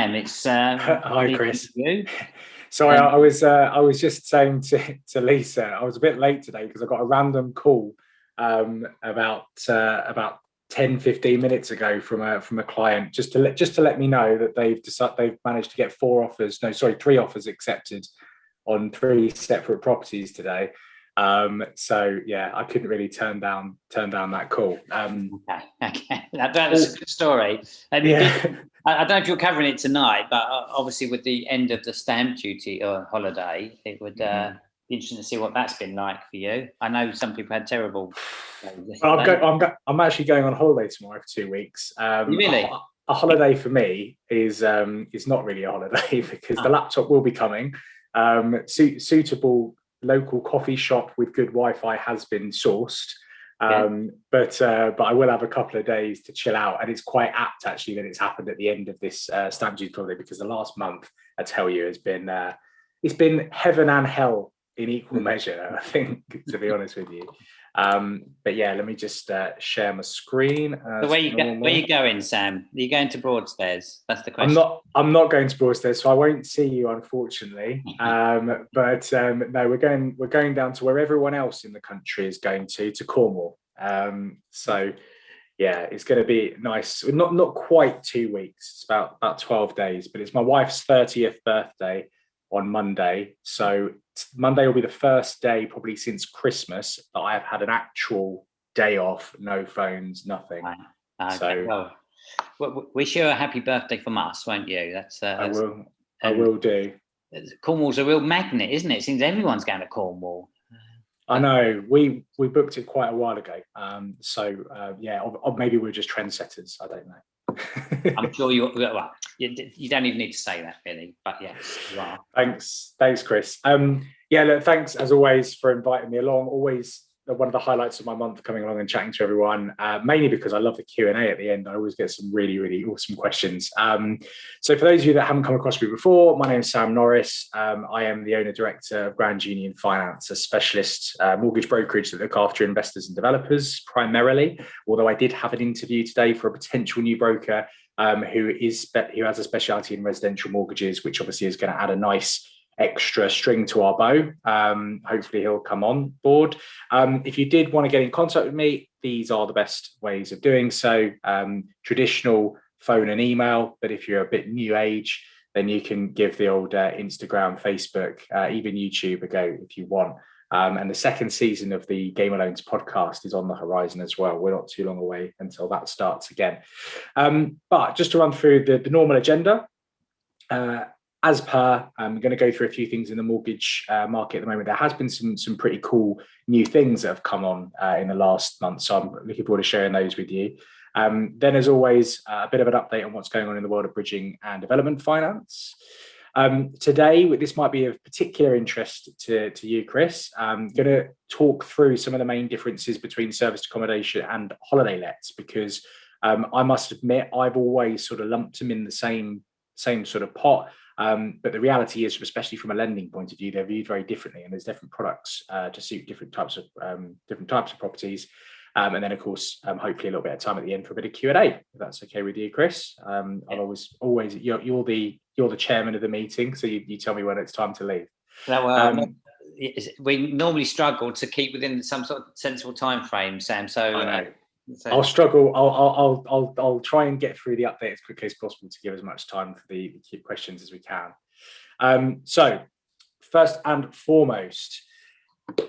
Sam. It's Hi, Chris. you. Sorry, I was just saying to Lisa, I was a bit late today because I got a random call about 10-15 minutes ago from a client just to let me know that they've managed to get three offers accepted on three separate properties today. So yeah, I couldn't really turn down that call. Okay. That's a good story. Yeah. I don't know if you're covering it tonight, but obviously with the end of the stamp duty holiday, it would be interesting to see what that's been like for you. I know some people had terrible. Well, I'm actually going on holiday tomorrow for 2 weeks. Really? A holiday for me is not really a holiday because the laptop will be coming. Suitable local coffee shop with good Wi-Fi has been sourced. But I will have a couple of days to chill out, and it's quite apt actually that it's happened at the end of this stamp duty holiday, because the last month, I tell you, has been it's been heaven and hell in equal measure, I think, to be honest with you. But yeah, let me just share my screen. So where you going, Sam? Are you going to Broadstairs? That's the question. I'm not going to Broadstairs, so I won't see you, unfortunately. No, we're going down to where everyone else in the country is going to Cornwall. So yeah, it's going to be nice. Not quite 2 weeks. It's about 12 days, but it's my wife's 30th birthday on Monday. So Monday will be the first day probably since Christmas that I have had an actual day off, no phones, nothing. Okay. So wish you a happy birthday from us, won't you? I will do. Cornwall's a real magnet, isn't it? It seems everyone's going to Cornwall. I know. We booked it quite a while ago. Yeah, or maybe we're just trendsetters. I don't know. I'm sure you don't even need to say that, really, but yes, you are. Thanks, Chris. Yeah, look, thanks as always for inviting me along. Always one of the highlights of my month, coming along and chatting to everyone, mainly because I love the Q&A at the end. I always get some really, really awesome questions. So for those of you that haven't come across me before, my name is Sam Norris. I am the owner-director of Grand Union Finance, a specialist mortgage brokerage that look after investors and developers primarily, although I did have an interview today for a potential new broker who has a speciality in residential mortgages, which obviously is going to add a nice extra string to our bow. Hopefully he'll come on board. If you did want to get in contact with me, these are the best ways of doing so. Traditional phone and email, but if you're a bit new age, then you can give the old Instagram, Facebook, even YouTube a go if you want. And the second season of the Game Alone's podcast is on the horizon as well. We're not too long away until that starts again. But just to run through the normal agenda, as per, I'm going to go through a few things in the mortgage market at the moment. There has been some pretty cool new things that have come on in the last month, so I'm looking forward to sharing those with you. Then, as always, a bit of an update on what's going on in the world of bridging and development finance. Today, this might be of particular interest to you, Chris. I'm going to talk through some of the main differences between serviced accommodation and holiday lets, because I must admit I've always sort of lumped them in the same sort of pot. But the reality is, especially from a lending point of view, they're viewed very differently, and there's different products to suit different types of properties. And then, of course, hopefully a little bit of time at the end for a bit of Q&A, if that's okay with you, Chris. I'll always you're the chairman of the meeting, so you tell me when it's time to leave. We normally struggle to keep within some sort of sensible time frame, Sam. So I know. I'll struggle. I'll try and get through the update as quickly as possible to give as much time for the questions as we can. So first and foremost,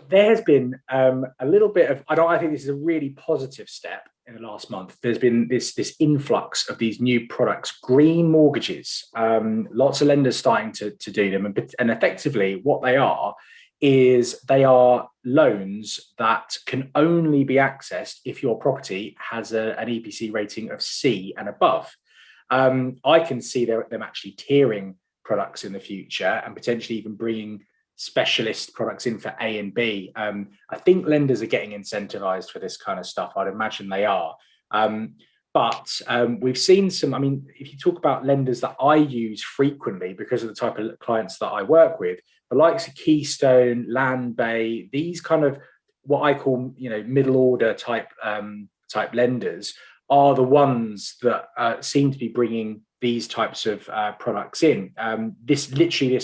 there has been a little bit of, I think this is a really positive step in the last month. There's been this influx of these new products, green mortgages. Lots of lenders starting to do them, and effectively what they are is they are loans that can only be accessed if your property has an EPC rating of C and above. I can see them actually tiering products in the future and potentially even bringing specialist products in for A and B. I think lenders are getting incentivized for this kind of stuff. I'd imagine they are. But we've seen some, if you talk about lenders that I use frequently because of the type of clients that I work with, the likes of Keystone, Land Bay, these kind of what I call, middle order type lenders are the ones that seem to be bringing these types of products in. This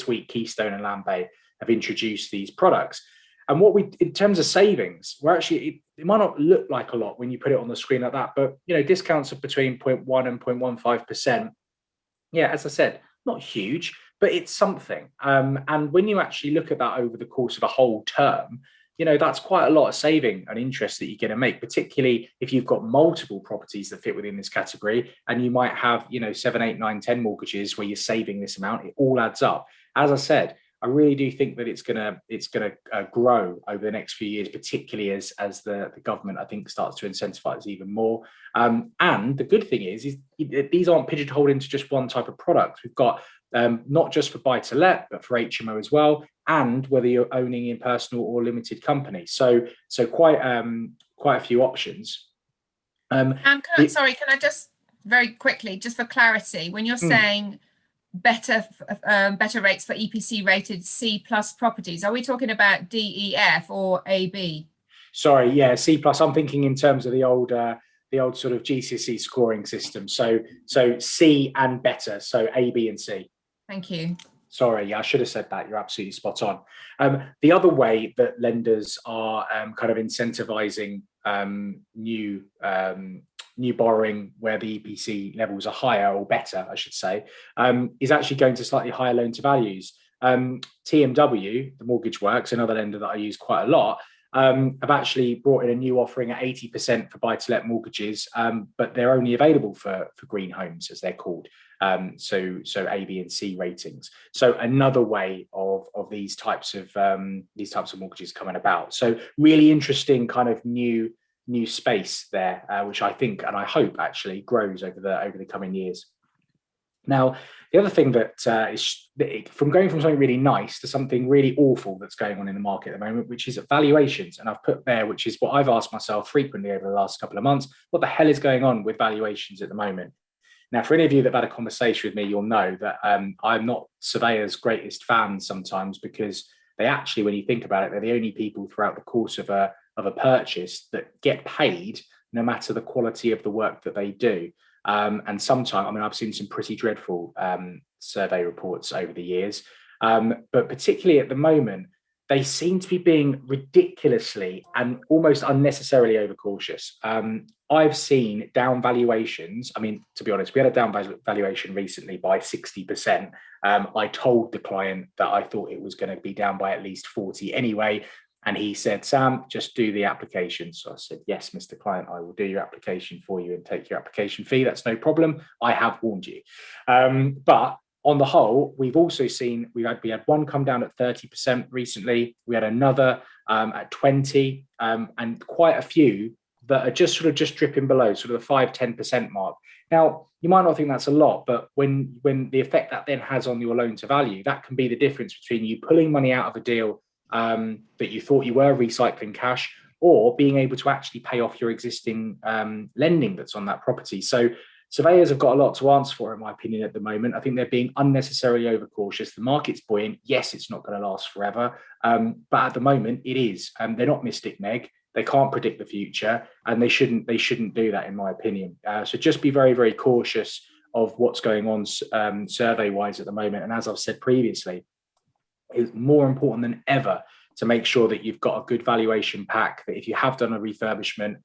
week, Keystone and Landbay have introduced these products. And in terms of savings, we're actually, it might not look like a lot when you put it on the screen like that, but discounts of between 0.1 and 0.15%. Yeah, as I said, not huge, but it's something. And when you actually look at that over the course of a whole term, that's quite a lot of saving and interest that you're going to make, particularly if you've got multiple properties that fit within this category, and you might have 7, 8, 9, 10 mortgages where you're saving this amount. It all adds up. As I said, I really do think that it's gonna grow over the next few years, particularly as the government, I think, starts to incentivize even more. And the good thing is these aren't pigeonholed into just one type of product. We've got not just for buy to let, but for HMO as well, and whether you're owning in personal or limited company. So quite a few options. Can I just very quickly, just for clarity, when you're saying better rates for EPC rated C+ properties, are we talking about DEF or AB? Sorry, yeah, C+. I'm thinking in terms of the old sort of GCSE scoring system. So C and better, so A, B, and C. Thank you. Sorry, yeah, I should have said that. You're absolutely spot on. The other way that lenders are kind of incentivizing new borrowing where the EPC levels are higher, or better, I should say, is actually going to slightly higher loan to values. TMW, the Mortgage Works, another lender that I use quite a lot, have actually brought in a new offering at 80% for buy-to-let mortgages, but they're only available for green homes, as they're called. So A, B, and C ratings. So another way of these types of mortgages coming about. So really interesting kind of new space there, which I think and I hope actually grows over the coming years. Now, the other thing that is from going from something really nice to something really awful that's going on in the market at the moment, which is valuations. And I've put there, which is what I've asked myself frequently over the last couple of months, what the hell is going on with valuations at the moment? Now, for any of you that have had a conversation with me, you'll know that I'm not surveyors' greatest fans sometimes, because they actually, when you think about it, they're the only people throughout the course of a purchase that get paid no matter the quality of the work that they do. And sometimes, I've seen some pretty dreadful survey reports over the years, but particularly at the moment, they seem to be being ridiculously and almost unnecessarily overcautious. I've seen down valuations. To be honest, we had a down valuation recently by 60%. I told the client that I thought it was going to be down by at least 40 anyway. And he said, Sam, just do the application. So I said, yes, Mr. Client, I will do your application for you and take your application fee. That's no problem. I have warned you. But on the whole, we've also seen, we had one come down at 30% recently. We had another at 20, and quite a few that are just dripping below sort of the 5-10% mark. Now, you might not think that's a lot, but when the effect that then has on your loan to value, that can be the difference between you pulling money out of a deal that you thought you were recycling cash, or being able to actually pay off your existing lending that's on that property. So surveyors have got a lot to answer for, in my opinion, at the moment. I think they're being unnecessarily overcautious. The market's buoyant. Yes, it's not going to last forever, but at the moment it is. They're not Mystic Meg. They can't predict the future, and they shouldn't do that, in my opinion. So just be very, very cautious of what's going on survey-wise at the moment. And as I've said previously, it's more important than ever to make sure that you've got a good valuation pack, that if you have done a refurbishment,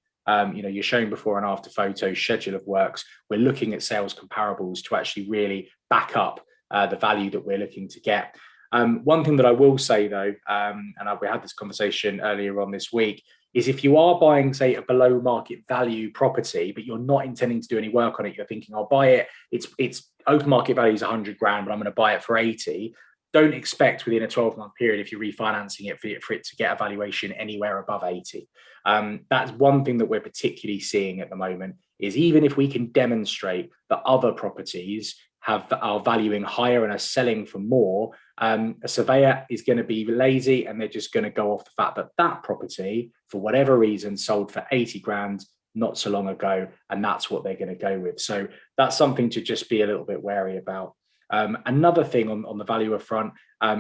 you're showing before and after photos, schedule of works. We're looking at sales comparables to actually really back up the value that we're looking to get. One thing that I will say though, and we had this conversation earlier on this week, is if you are buying, say, a below market value property, but you're not intending to do any work on it, you're thinking, I'll buy it, it's open market value is 100 grand, but I'm going to buy it for 80. Don't expect within a 12-month period, if you're refinancing it, for it to get a valuation anywhere above 80. That's one thing that we're particularly seeing at the moment, is even if we can demonstrate that other properties are valuing higher and are selling for more, a surveyor is going to be lazy, and they're just going to go off the fact that that property, for whatever reason, sold for 80 grand not so long ago, and that's what they're going to go with. So that's something to just be a little bit wary about. Another thing on the valuer front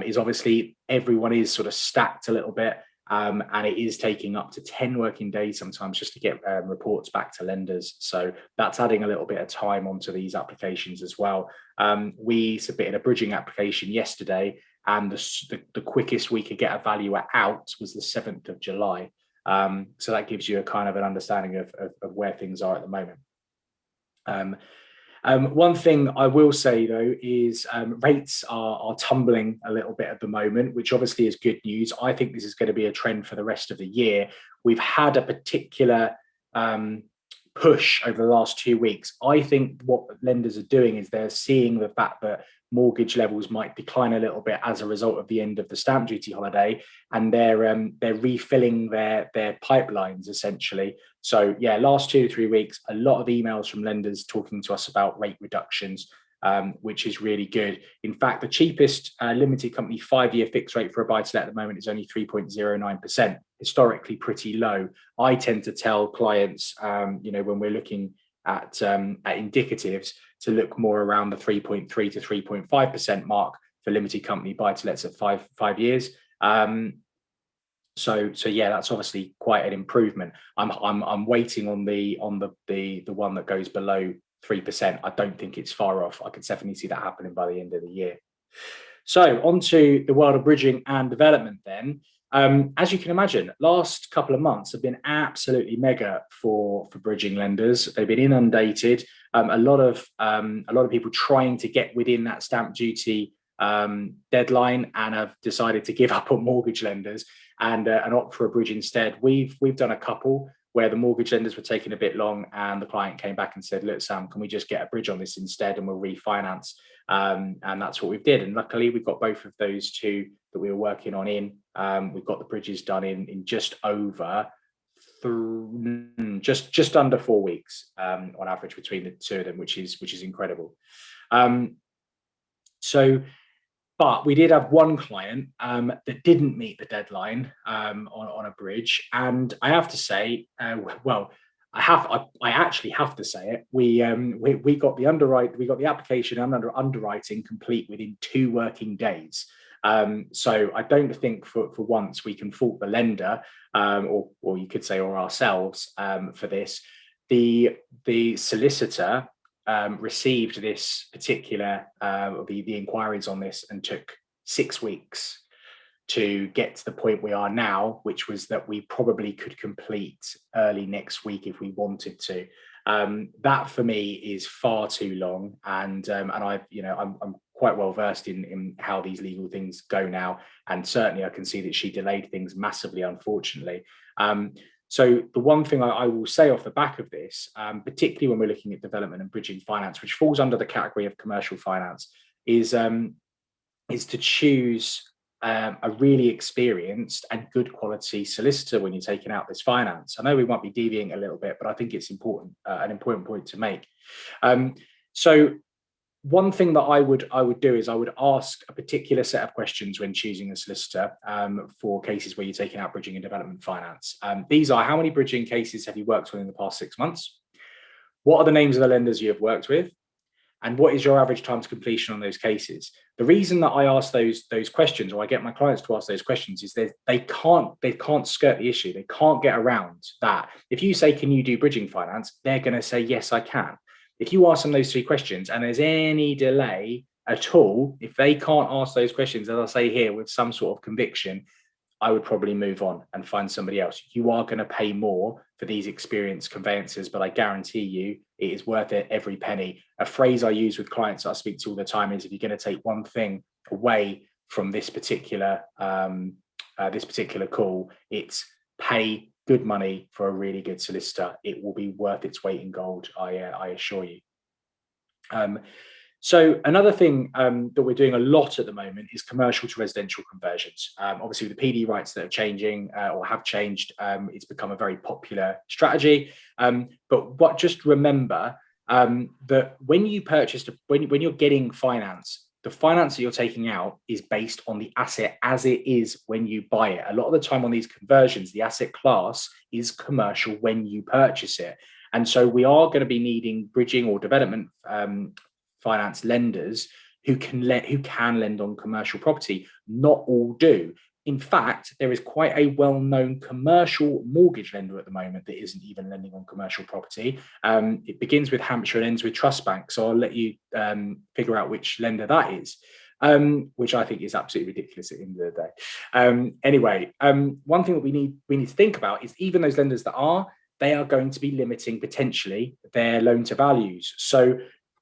is obviously everyone is sort of stacked a little bit. And it is taking up to 10 working days sometimes just to get reports back to lenders. So that's adding a little bit of time onto these applications as well. We submitted a bridging application yesterday, and the quickest we could get a valuer out was the 7th of July. So that gives you a kind of an understanding of where things are at the moment. One thing I will say though is rates are tumbling a little bit at the moment, which obviously is good news. I think this is going to be a trend for the rest of the year. We've had a particular push over the last 2 weeks. I think what lenders are doing is they're seeing the fact that mortgage levels might decline a little bit as a result of the end of the stamp duty holiday, and they're refilling their pipelines essentially. So yeah, last 2 to 3 weeks, a lot of emails from lenders talking to us about rate reductions, which is really good. In fact, the cheapest limited company 5-year fixed rate for a buy-to-let at the moment is only 3.09%, historically pretty low. I tend to tell clients, when we're looking at indicatives, to look more around the 3.3 to 3.5% mark for limited company buy-to-lets at five years. So yeah, that's obviously quite an improvement. I'm waiting on the one that goes below 3%. I don't think it's far off. I could definitely see that happening by the end of the year. So onto the world of bridging and development then. As you can imagine, last couple of months have been absolutely mega for bridging lenders. They've been inundated. A lot of people trying to get within that stamp duty deadline and have decided to give up on mortgage lenders and opt for a bridge instead. We've done a couple where the mortgage lenders were taking a bit long, and the client came back and said, "Look, Sam, can we just get a bridge on this instead, and we'll refinance?" And that's what we did. And luckily, we've got both of those two that we were working on in. We've got the bridges done in just over just under 4 weeks on average between the two of them, which is incredible. But we did have one client that didn't meet the deadline on a bridge, and I have to say, I actually have to say it. We got the application and underwriting complete within 2 working days. So I don't think for once we can fault the lender, or you could say, or ourselves for this. The solicitor received this particular the inquiries on this and took 6 weeks to get to the point we are now, which was that we probably could complete early next week if we wanted to. That for me is far too long, and I'm quite well versed in how these legal things go now, and certainly I can see that she delayed things massively, unfortunately. So the one thing I will say off the back of this, particularly when we're looking at development and bridging finance, which falls under the category of commercial finance, is to choose a really experienced and good quality solicitor when you're taking out this finance. I know we might be deviating a little bit, but I think it's important, an important point to make. So one thing that I would do is I would ask a particular set of questions when choosing a solicitor for cases where you're taking out bridging and development finance. These are: how many bridging cases have you worked with in the past 6 months? What are the names of the lenders you have worked with? And what is your average time to completion on those cases? The reason that I ask those questions, or I get my clients to ask those questions, is they can't skirt the issue. They can't get around that. If you say, "Can you do bridging finance?" they're going to say, "Yes, I can." If you ask them those 3 questions and there's any delay at all, if they can't ask those questions, as I say here, with some sort of conviction, I would probably move on and find somebody else. You are going to pay more for these experienced conveyancers, but I guarantee you it is worth it every penny. A phrase I use with clients that I speak to all the time is, if you're going to take one thing away from this particular call, it's pay good money for a really good solicitor. It will be worth its weight in gold, I assure you. So another thing that we're doing a lot at the moment is commercial to residential conversions. Obviously, with the PD rights that are changing or have changed, it's become a very popular strategy. But just remember that when you purchase, when you're getting finance, the finance that you're taking out is based on the asset as it is when you buy it. A lot of the time on these conversions, the asset class is commercial when you purchase it. And so we are going to be needing bridging or development finance lenders who can lend on commercial property. Not all do. In fact, there is quite a well-known commercial mortgage lender at the moment that isn't even lending on commercial property. It begins with Hampshire and ends with Trust Bank. So I'll let you figure out which lender that is, which I think is absolutely ridiculous at the end of the day. Anyway, one thing that we need to think about is even those lenders that they are going to be limiting potentially their loan to values. So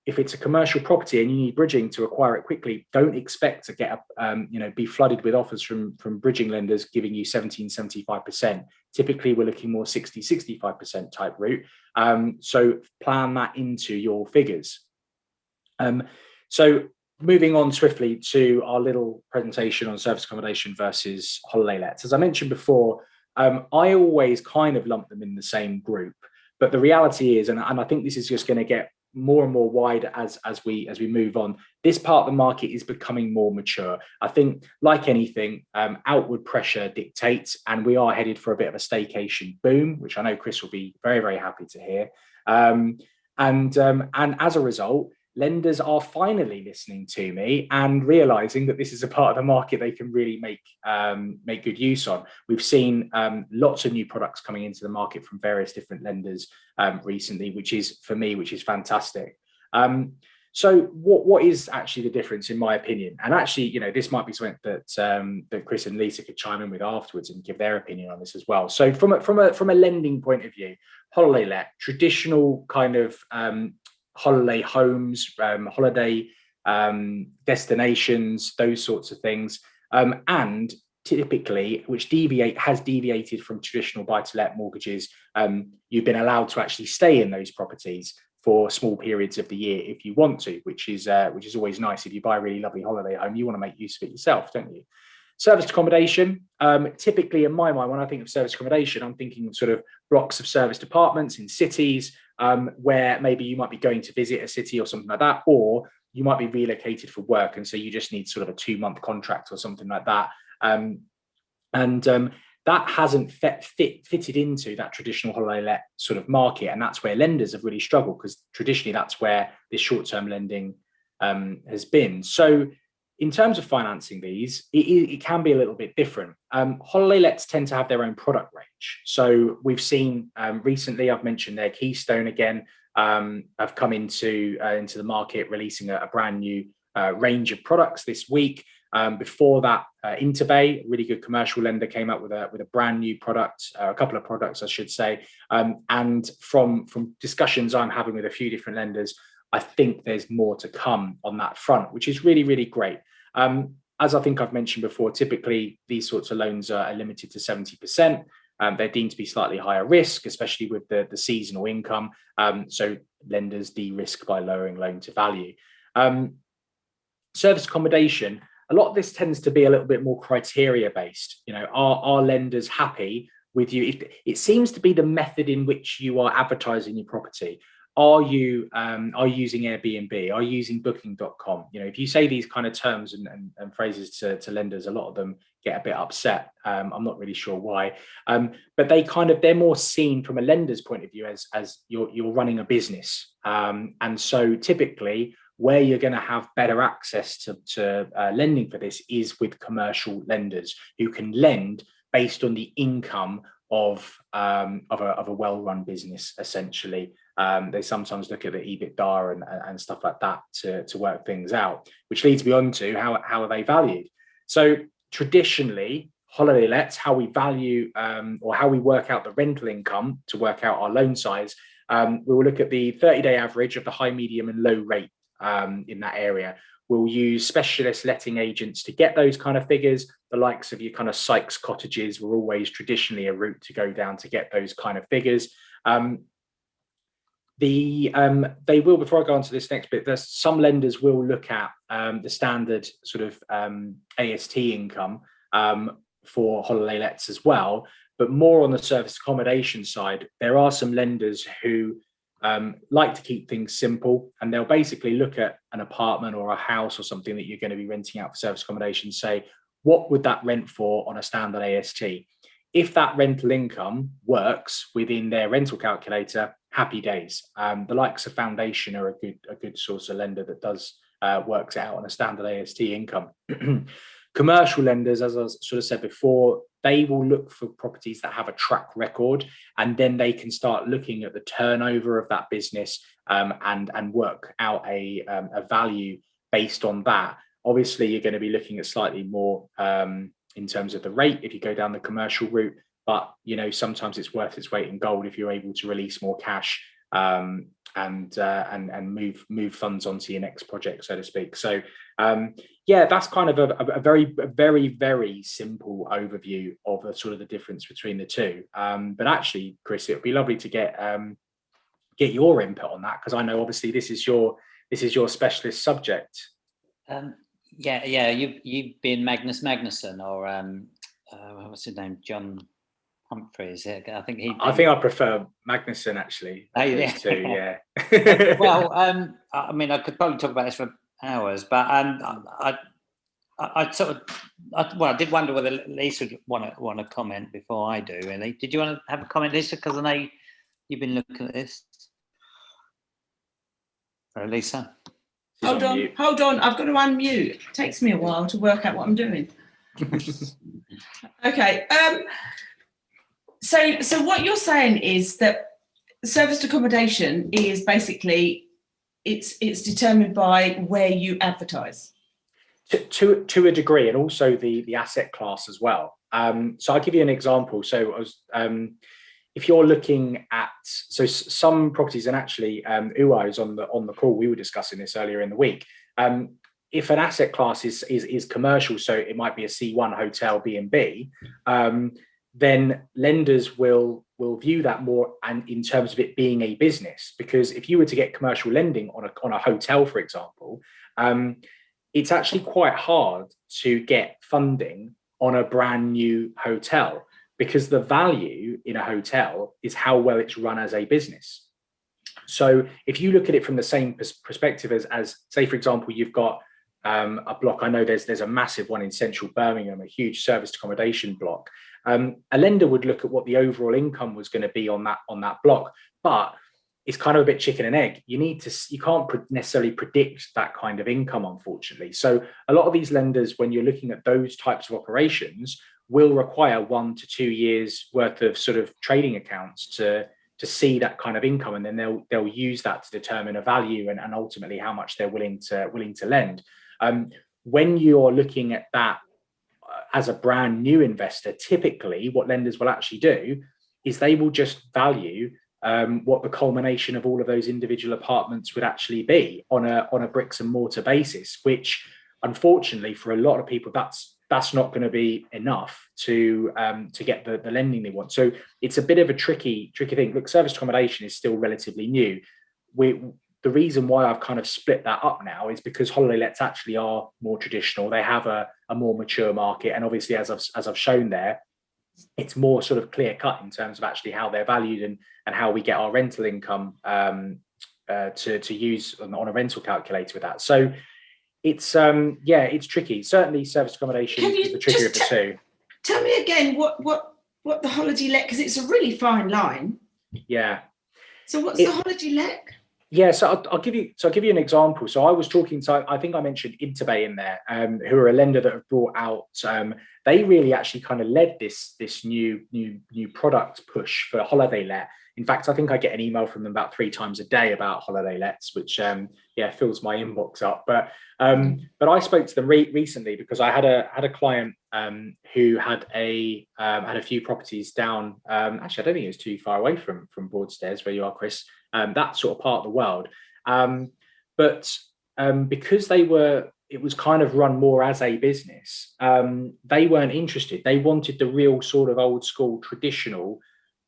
if it's a commercial property and you need bridging to acquire it quickly, don't expect to get be flooded with offers from bridging lenders giving you 75%. Typically, we're looking more 65% type route. So plan that into your figures. So moving on swiftly to our little presentation on service accommodation versus holiday lets. As I mentioned before, I always kind of lump them in the same group, but the reality is, and I think this is just going to get more and more wide as we move on, this part of the market is becoming more mature. I think, like anything, outward pressure dictates, and we are headed for a bit of a staycation boom, which I know Chris will be very, very happy to hear. And as a result, lenders are finally listening to me and realizing that this is a part of the market they can really make good use on. We've seen lots of new products coming into the market from various different lenders recently, which is fantastic. So what is actually the difference, in my opinion? And actually, this might be something that Chris and Lisa could chime in with afterwards and give their opinion on this as well. So from a lending point of view, holiday let, traditional kind of holiday homes, holiday destinations, those sorts of things, and typically, which has deviated from traditional buy-to-let mortgages, you've been allowed to actually stay in those properties for small periods of the year if you want to, which is always nice. If you buy a really lovely holiday home, you want to make use of it yourself, don't you? Service accommodation, typically in my mind, when I think of service accommodation, I'm thinking of sort of blocks of serviced apartments in cities, where maybe you might be going to visit a city or something like that, or you might be relocated for work, and so you just need sort of a 2-month contract or something like that. That hasn't fitted into that traditional holiday let sort of market, and that's where lenders have really struggled, because traditionally that's where this short-term lending has been. So in terms of financing these, it can be a little bit different. Holiday lets tend to have their own product range. So we've seen recently, I've mentioned their Keystone again, have come into the market, releasing a brand new range of products this week. Before that, Interbay, a really good commercial lender, came up with a brand new product, a couple of products, I should say. And from discussions I'm having with a few different lenders, I think there's more to come on that front, which is really, really great. As I think I've mentioned before, typically these sorts of loans are limited to 70%. They're deemed to be slightly higher risk, especially with the seasonal income. So lenders de-risk by lowering loan to value. Service accommodation, a lot of this tends to be a little bit more criteria based. Are lenders happy with you? It seems to be the method in which you are advertising your property. Are you using Airbnb? Are you using Booking.com? If you say these kind of terms and phrases to lenders, a lot of them get a bit upset. I'm not really sure why, but they're more seen from a lender's point of view as you're running a business, and so typically where you're going to have better access to lending for this is with commercial lenders who can lend based on the income of a well-run business, essentially. They sometimes look at the EBITDA and stuff like that to work things out, which leads me on to how are they valued. So traditionally, holiday lets, how we value or how we work out the rental income to work out our loan size, we will look at the 30-day average of the high, medium and low rate in that area. We'll use specialist letting agents to get those kind of figures. The likes of your kind of Sykes cottages were always traditionally a route to go down to get those kind of figures. They will, before I go on to this next bit, there's some lenders will look at the standard sort of AST income for holiday lets as well, but more on the service accommodation side. There are some lenders who like to keep things simple, and they'll basically look at an apartment or a house or something that you're going to be renting out for service accommodation, say, what would that rent for on a standard AST? If that rental income works within their rental calculator, happy days. The likes of Foundation are a good source of lender that does works out on a standard AST income. Commercial lenders, as I sort of said before, they will look for properties that have a track record, and then they can start looking at the turnover of that business and work out a value based on that. Obviously, you're going to be looking at slightly more in terms of the rate if you go down the commercial route, but sometimes it's worth its weight in gold if you're able to release more cash and move funds onto your next project, so to speak. So that's kind of a very, very simple overview of the difference between the two. But actually, Chris, it would be lovely to get your input on that, because I know obviously this is your specialist subject. You've been Magnus Magnusson, or what's his name, John Humphreys. I think I prefer Magnusson, actually. Oh, yeah. Too, yeah. Well, I mean, I could probably talk about this for hours, but I did wonder whether Lisa would want to comment before I do. Really, did you want to have a comment, Lisa? Because I know you've been looking at this. Lisa. Hold on. I've got to unmute. It takes me a while to work out what I'm doing. Okay. So what you're saying is that serviced accommodation is basically it's determined by where you advertise. To a degree, and also the asset class as well. So I'll give you an example. So I was if you're looking at some properties, and actually Uwa is on the call, we were discussing this earlier in the week. If an asset class is commercial, so it might be a C1 hotel, B&B, then lenders will view that more and in terms of it being a business. Because if you were to get commercial lending on a hotel, for example, it's actually quite hard to get funding on a brand new hotel, because the value in a hotel is how well it's run as a business. So if you look at it from the same perspective as say, for example, you've got a block. I know there's a massive one in central Birmingham, a huge serviced accommodation block. A lender would look at what the overall income was going to be on that block, but it's kind of a bit chicken and egg. You can't necessarily predict that kind of income, unfortunately. So a lot of these lenders, when you're looking at those types of operations, will require 1 to 2 years worth of sort of trading accounts to see that kind of income, and then they'll use that to determine a value and ultimately how much they're willing to lend. When you're looking at that as a brand new investor, typically what lenders will actually do is they will just value what the culmination of all of those individual apartments would actually be on a bricks and mortar basis, which unfortunately for a lot of people that's not going to be enough to get the lending they want. So it's a bit of a tricky thing. Look, serviced accommodation is still relatively new. The reason why I've kind of split that up now is because holiday lets actually are more traditional. They have a more mature market, and obviously as I've shown there, it's more sort of clear cut in terms of actually how they're valued and how we get our rental income to use on a rental calculator with that. So it's tricky. Certainly serviced accommodation is the trickier of the two. Tell me again what the holiday let, because it's a really fine line. Yeah. So what's the holiday let? Yeah, so I'll give you an example. So I was talking to, I think I mentioned Interbay in there, who are a lender that have brought out. They really actually kind of led this new product push for holiday let. In fact, I think I get an email from them about 3 times a day about holiday lets, which fills my inbox up. But I spoke to them recently because I had a client who had a few properties down. Actually, I don't think it was too far away from Broadstairs, where you are, Chris. That sort of part of the world. But because it was kind of run more as a business, they weren't interested. They wanted the real sort of old school traditional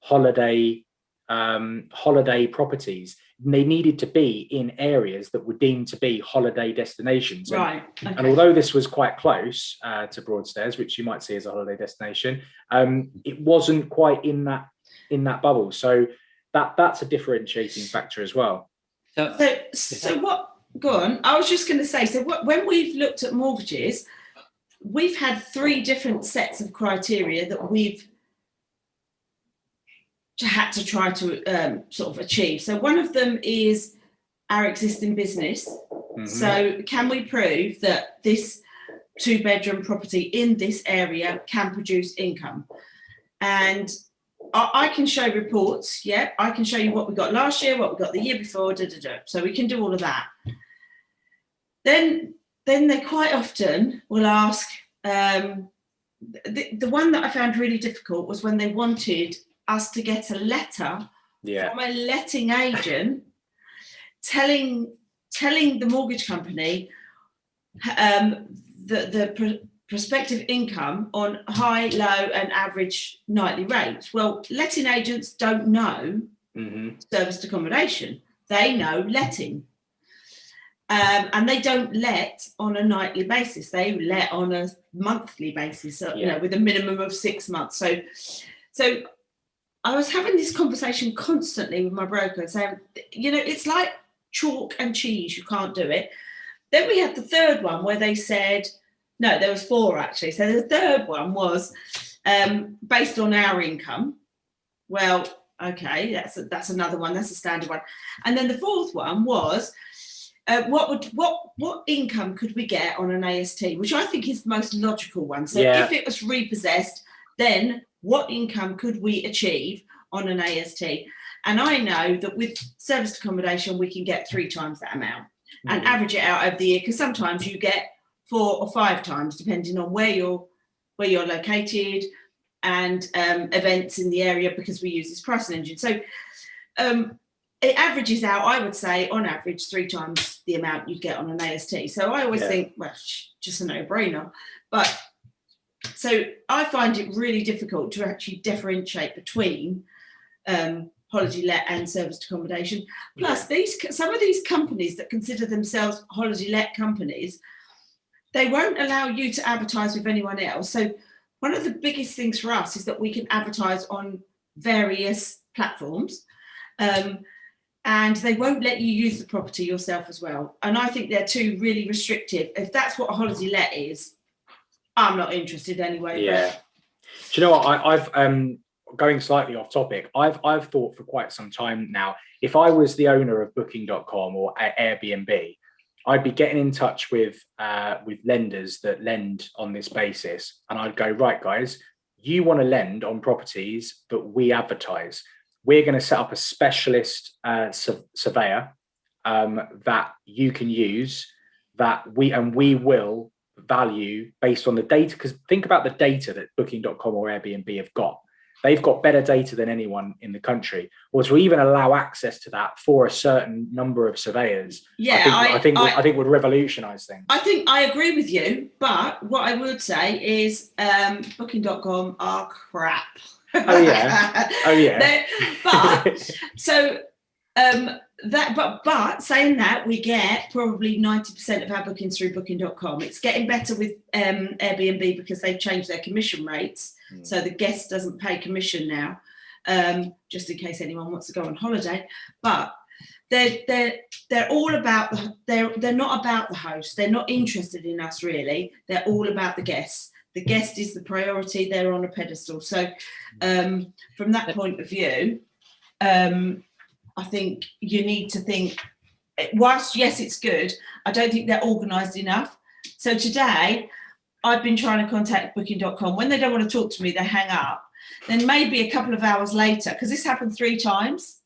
holiday properties. And they needed to be in areas that were deemed to be holiday destinations. Right. Okay. And although this was quite close to Broadstairs, which you might see as a holiday destination, it wasn't quite in that bubble. So that's a differentiating factor as well. So what? Go on. I was just going to say. So when we've looked at mortgages, we've had 3 different sets of criteria that we've had to try to sort of achieve. So one of them is our existing business. Mm-hmm. So can we prove that this 2-bedroom property in this area can produce income. And I can show reports. Yeah, I can show you what we got last year, what we got the year before. So we can do all of that. Then they quite often will ask. The one that I found really difficult was when they wanted us to get a letter from a letting agent telling the mortgage company the prospective income on high, low, and average nightly rates. Well, letting agents don't know serviced accommodation; they know letting. And they don't let on a nightly basis. They let on a monthly basis, with a minimum of 6 months. So I was having this conversation constantly with my broker saying, it's like chalk and cheese. You can't do it. Then we had the third one where they said, no, there was 4 actually. So the third one was based on our income. Well, okay, that's another one. That's a standard one. And then the fourth one was, what income could we get on an AST, which I think is the most logical one. So if it was repossessed, then what income could we achieve on an AST? And I know that with serviced accommodation, we can get 3 times that amount and average it out over the year, because sometimes you get 4 or 5 times, depending on where you're located and events in the area, because we use this pricing engine. So it averages out, I would say, on average, 3 times the amount you'd get on an AST. So I always think, well, just a no-brainer. But so I find it really difficult to actually differentiate between holiday let and serviced accommodation. Plus, some of these companies that consider themselves holiday let companies, they won't allow you to advertise with anyone else. So one of the biggest things for us is that we can advertise on various platforms. And they won't let you use the property yourself as well. And I think they're too really restrictive. If that's what a holiday let is, I'm not interested anyway. Yeah. But... Do you know what? I've going slightly off topic. I've thought for quite some time now, if I was the owner of Booking.com or Airbnb, I'd be getting in touch with lenders that lend on this basis. And I'd go, right, guys, you want to lend on properties that we advertise. We're going to set up a specialist surveyor that you can use, that we will value based on the data. Because think about the data that Booking.com or Airbnb have got. They've got better data than anyone in the country. Or to even allow access to that for a certain number of surveyors, I think would revolutionise things. I think I agree with you, but what I would say is Booking.com are crap. Oh yeah. But saying that, we get probably 90% of our bookings through Booking.com. It's getting better with Airbnb because they've changed their commission rates, so the guest doesn't pay commission now, just in case anyone wants to go on holiday. But they're all about they're not about the host. They're not interested in us really. They're all about the guests. The guest is the priority. They're on a pedestal. So from that point of view, I think you need to think, whilst, yes, it's good, I don't think they're organised enough. So today, I've been trying to contact Booking.com. When they don't want to talk to me, they hang up. Then maybe a couple of hours later, because this happened 3 times.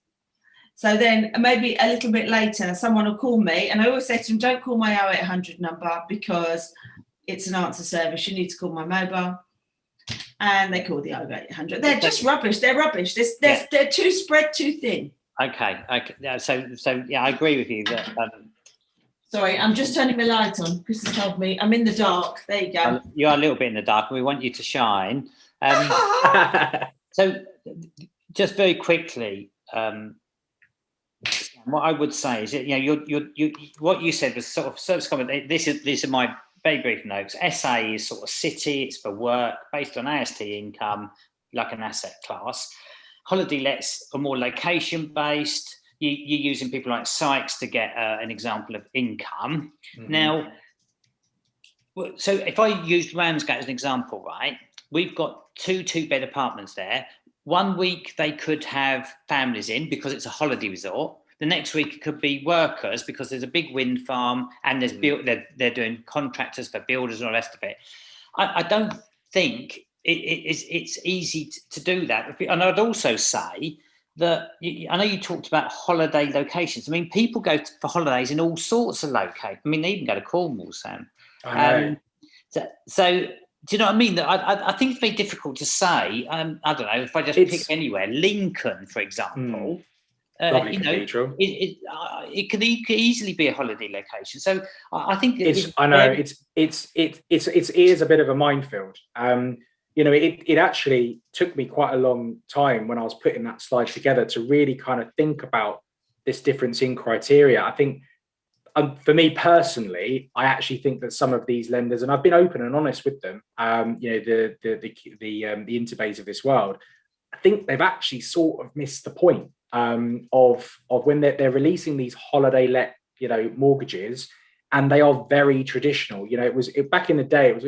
So then maybe a little bit later, someone will call me. And I always say to them, don't call my 0800 number because it's an answer service. You need to call my mobile. And they call the 0800. They're just rubbish. They're rubbish. They're too spread too thin. Okay. So yeah, I agree with you that. Sorry, I'm just turning my light on. Chris has told me I'm in the dark. There you go. You are a little bit in the dark, and we want you to shine. So, just very quickly, what I would say is that you what you said was sort of service comment. These are my very brief notes. SA is sort of city. It's for work based on AST income, like an asset class. Holiday lets are more location based. You're using people like Sykes to get an example of income. Mm-hmm. Now, so if I used Ramsgate as an example, right, we've got 2 2-bed apartments there. 1 week they could have families in because it's a holiday resort. The next week it could be workers because there's a big wind farm and there's they're doing contractors for builders and all the rest of it. I don't think it's easy to do that. And I'd also say that I know you talked about holiday locations. I mean, people go for holidays in all sorts of locations. I mean, they even go to Cornwall, Sam. I know. So do you know what I mean? I think it's very difficult to say. I don't know if I just pick anywhere, Lincoln, for example. Lovely cathedral. It could easily be a holiday location. So I think it is a bit of a minefield. It actually took me quite a long time when I was putting that slide together to really kind of think about this difference in criteria. I think for me personally, I actually think that some of these lenders, and I've been open and honest with them, the Interbays of this world, I think they've actually sort of missed the point of when they're releasing these holiday let mortgages, and they are very traditional. Back in the day, it was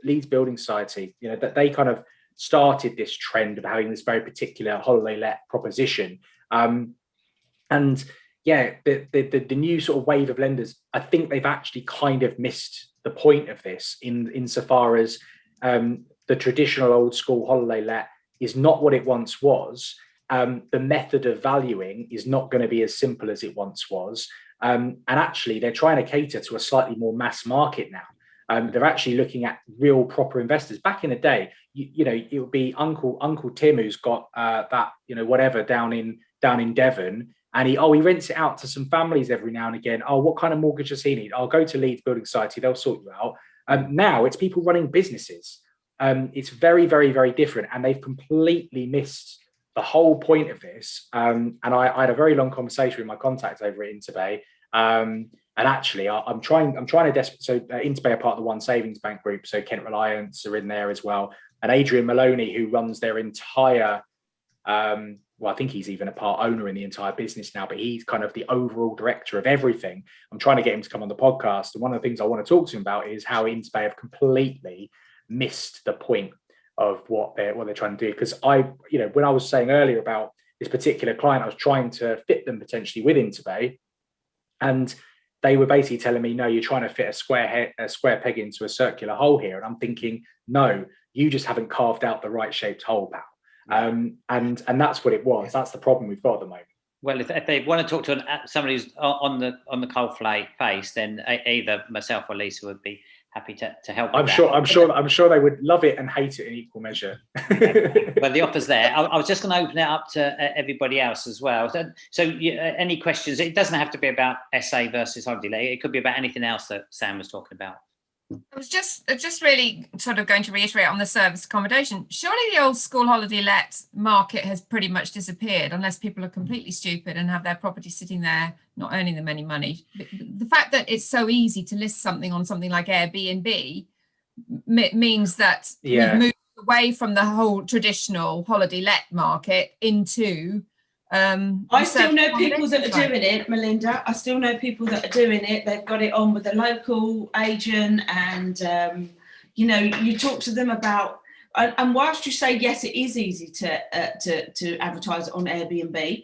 Leeds Building Society, that they kind of started this trend of having this very particular holiday let proposition. The new sort of wave of lenders, I think they've actually kind of missed the point of this insofar as the traditional old school holiday let is not what it once was. The method of valuing is not going to be as simple as it once was. And actually, they're trying to cater to a slightly more mass market now. They're actually looking at real proper investors. Back in the day, it would be Uncle Tim who's got that whatever down in Devon, and he rents it out to some families every now and again. Oh, what kind of mortgage does he need? I'll go to Leeds Building Society; they'll sort you out. Now it's people running businesses. It's very, very, very different, and they've completely missed the whole point of this. And I had a very long conversation with my contacts over at Interbay. And actually, I'm trying to so Interbay are part of the One Savings Bank group. So Kent Reliance are in there as well. And Adrian Maloney, who runs their entire, I think he's even a part owner in the entire business now, but he's kind of the overall director of everything. I'm trying to get him to come on the podcast. And one of the things I want to talk to him about is how Interbay have completely missed the point of what they're trying to do. Because when I was saying earlier about this particular client, I was trying to fit them potentially with Interbay, and they were basically telling me, no, you're trying to fit a square peg into a circular hole here. And I'm thinking, no, you just haven't carved out the right shaped hole, pal. And that's what it was. That's the problem we've got at the moment. Well, if they want to talk to somebody who's on the cold face, then either myself or Lisa would be happy to help. I'm sure they would love it and hate it in equal measure. Well, the offer's there. I was just going to open it up to everybody else as well. So any questions? It doesn't have to be about SA versus holiday. It could be about anything else that Sam was talking about. I was just really sort of going to reiterate on the service accommodation. Surely the old school holiday let market has pretty much disappeared, unless people are completely stupid and have their property sitting there not earning them any money. The fact that it's so easy to list something on something like Airbnb means that we've moved away from the whole traditional holiday let market into I still know people that are doing it, Melinda. I still know people that are doing it. They've got it on with a local agent, and you talk to them about. And whilst you say yes, it is easy to advertise it on Airbnb,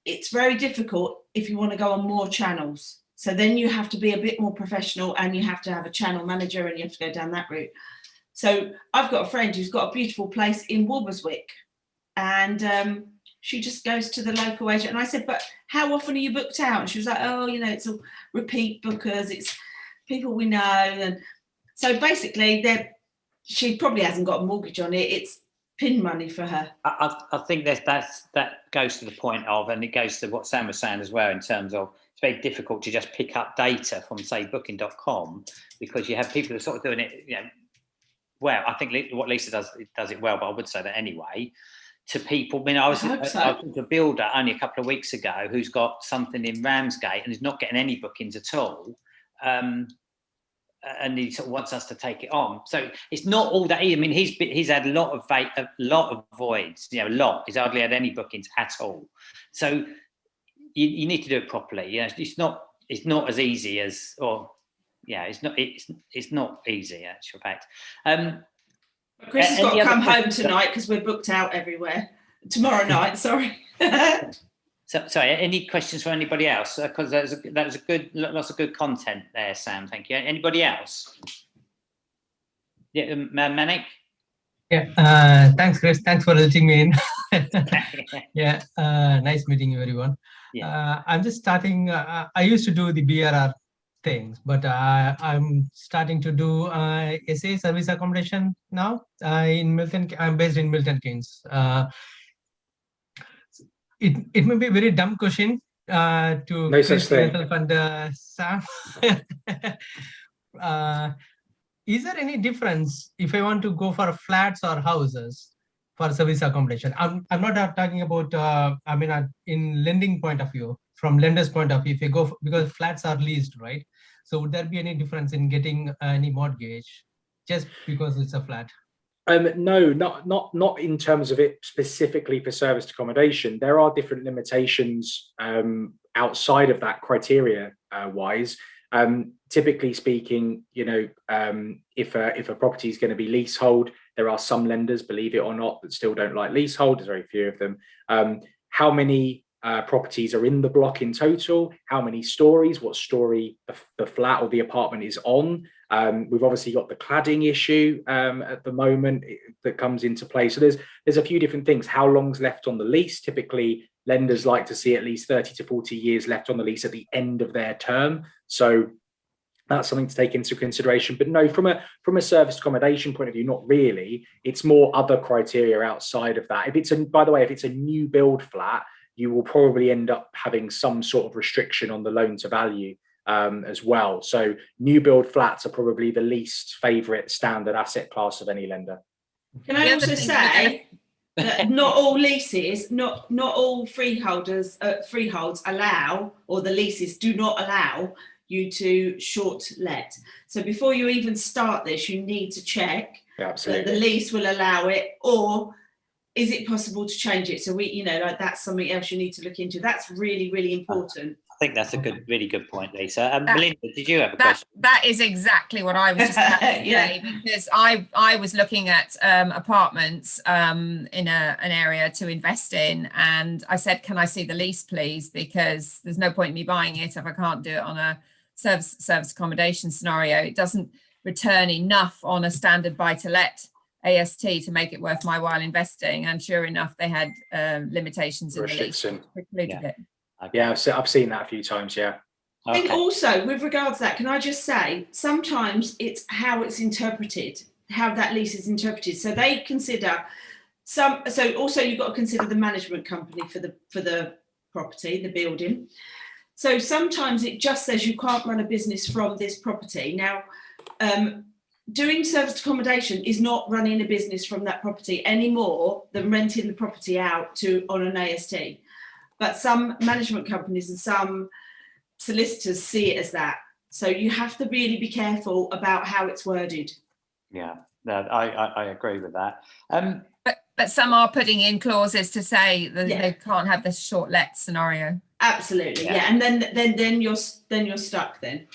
it's very difficult if you want to go on more channels. So then you have to be a bit more professional, and you have to have a channel manager, and you have to go down that route. So I've got a friend who's got a beautiful place in Walberswick, and she just goes to the local agent, and I said, but how often are you booked out? And she was like, oh, it's all repeat bookers, it's people we know. And so basically she probably hasn't got a mortgage on it, it's pin money for her. I think that goes to the point of, and it goes to what Sam was saying as well, in terms of it's very difficult to just pick up data from, say, booking.com, because you have people who are sort of doing it, well, I think what Lisa does it well, but I would say that anyway. To people, I was talking to a builder only a couple of weeks ago who's got something in Ramsgate and is not getting any bookings at all, and he sort of wants us to take it on. So it's not all that easy. I mean, he's had a lot of voids. He's hardly had any bookings at all. So you need to do it properly. It's not as easy as, it's not easy, actual fact. Chris has got to come home tonight because we're booked out everywhere. Tomorrow night, sorry. So, sorry, any questions for anybody else? Because that was a good, lots of good content there, Sam. Thank you. Anybody else? Yeah, Manik? Yeah, thanks, Chris. Thanks for letting me in. Yeah, nice meeting you, everyone. Yeah. I'm just starting. I used to do the BRR things, but I'm starting to do SA service accommodation now in Milton. I'm based in Milton Keynes. It may be a very dumb question to No Chris, such thing. myself, and Sam. Is there any difference if I want to go for flats or houses for service accommodation? I'm not talking about, in lending point of view, from lender's point of view, if you go, because flats are leased, right? So would there be any difference in getting any mortgage just because it's a flat? No, not in terms of it specifically for serviced accommodation. There are different limitations outside of that criteria wise. Typically speaking, if a property is going to be leasehold, there are some lenders, believe it or not, that still don't like leasehold. There's very few of them. How many properties are in the block in total? How many stories? What story the flat or the apartment is on? We've obviously got the cladding issue at the moment that comes into play. So there's a few different things. How long's left on the lease? Typically, lenders like to see at least 30 to 40 years left on the lease at the end of their term. So that's something to take into consideration. But no, from a serviced accommodation point of view, not really. It's more other criteria outside of that. By the way, if it's a new build flat, you will probably end up having some sort of restriction on the loan to value as well. So new build flats are probably the least favourite standard asset class of any lender. Can I also say that not all leases, not all freeholds allow, or the leases do not allow you to short let. So before you even start this, you need to check that the lease will allow it, or is it possible to change it? So that's something else you need to look into. That's really, really important. I think that's a really good point, Lisa. Melinda, did you have a question? That is exactly what I was just about to say, because I was looking at apartments in an area to invest in, and I said, can I see the lease, please? Because there's no point in me buying it if I can't do it on a service accommodation scenario. It doesn't return enough on a standard buy-to-let AST to make it worth my while investing. And sure enough, they had limitations in the lease. Yeah, I've seen that a few times. Yeah. I think also with regards to that, can I just say, sometimes it's how it's interpreted, how that lease is interpreted. So they consider so also you've got to consider the management company for the property, the building. So sometimes it just says you can't run a business from this property. Now, doing serviced accommodation is not running a business from that property any more than renting the property out on an AST. But some management companies and some solicitors see it as that. So you have to really be careful about how it's worded. Yeah, no, I agree with that. But some are putting in clauses to say that they can't have this short let scenario. Absolutely, yeah. And then you're stuck then.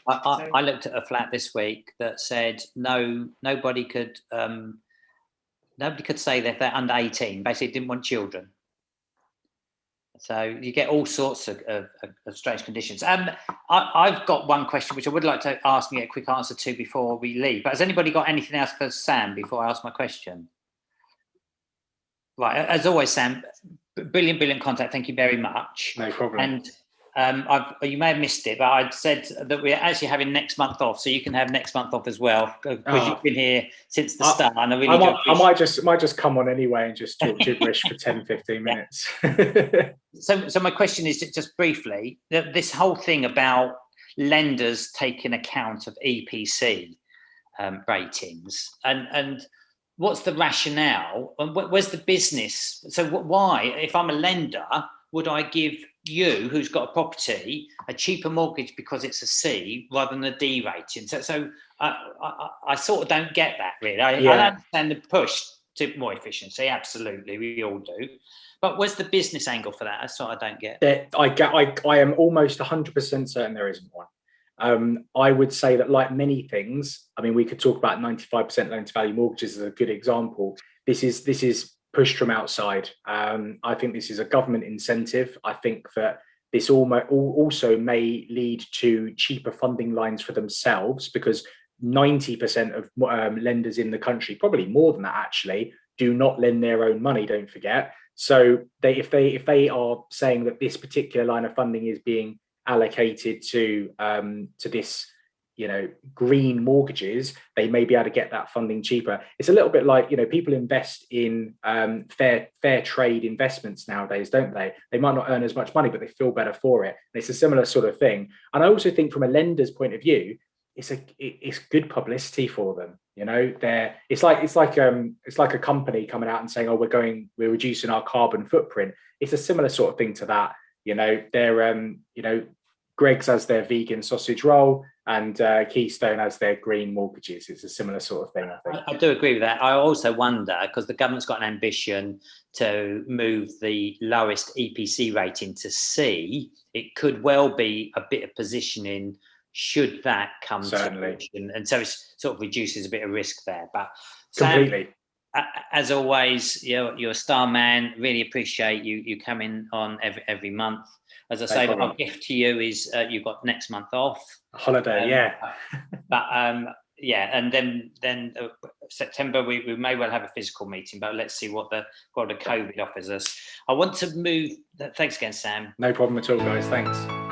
I looked at a flat this week that said nobody could say that they're under 18. Basically, didn't want children. So you get all sorts of strange conditions. I've got one question which I would like to ask and get a quick answer to before we leave. But has anybody got anything else for Sam before I ask my question? Right, as always, Sam, brilliant contact. Thank you very much. No problem. And you may have missed it, but I'd said that we're actually having next month off, so you can have next month off as well, because you've been here since the start. And I might just come on anyway and just talk gibberish for 10-15 minutes. So my question is just briefly, this whole thing about lenders taking account of EPC ratings, and what's the rationale, and where's the business? So why, if I'm a lender, would I give you, who's got a property, a cheaper mortgage because it's a C rather than a D rating? So I sort of don't get that, really. I understand the push to more efficiency, absolutely, we all do. But where's the business angle for that? That's what I don't get. I am almost 100% certain there isn't one. I would say that, like many things, I mean, we could talk about 95% loan to value mortgages as a good example. This is pushed from outside. I think this is a government incentive. I think that this also may lead to cheaper funding lines for themselves, because 90% of lenders in the country, probably more than that actually, do not lend their own money, don't forget. So if they are saying that this particular line of funding is being allocated to this, you know, green mortgages, they may be able to get that funding cheaper. It's a little bit like, you know, people invest in fair trade investments nowadays, don't they? They might not earn as much money, but they feel better for it. And it's a similar sort of thing. And I also think from a lender's point of view, it's good publicity for them. You know, it's like a company coming out and saying, oh, we're reducing our carbon footprint. It's a similar sort of thing to that. You know, they're you know, Greggs has their vegan sausage roll, and Keystone has their green mortgages. It's a similar sort of thing, I think. I do agree with that. I also wonder, because the government's got an ambition to move the lowest EPC rating to C, it could well be a bit of positioning should that come to fruition. And so it sort of reduces a bit of risk there. But completely. Sam, as always, you're a star man. Really appreciate you coming on every month. As I say, our gift to you is you've got next month off. A holiday, yeah. But yeah, and then September we may well have a physical meeting, but let's see what the COVID offers us. I want to move. Thanks again, Sam. No problem at all, guys. Thanks.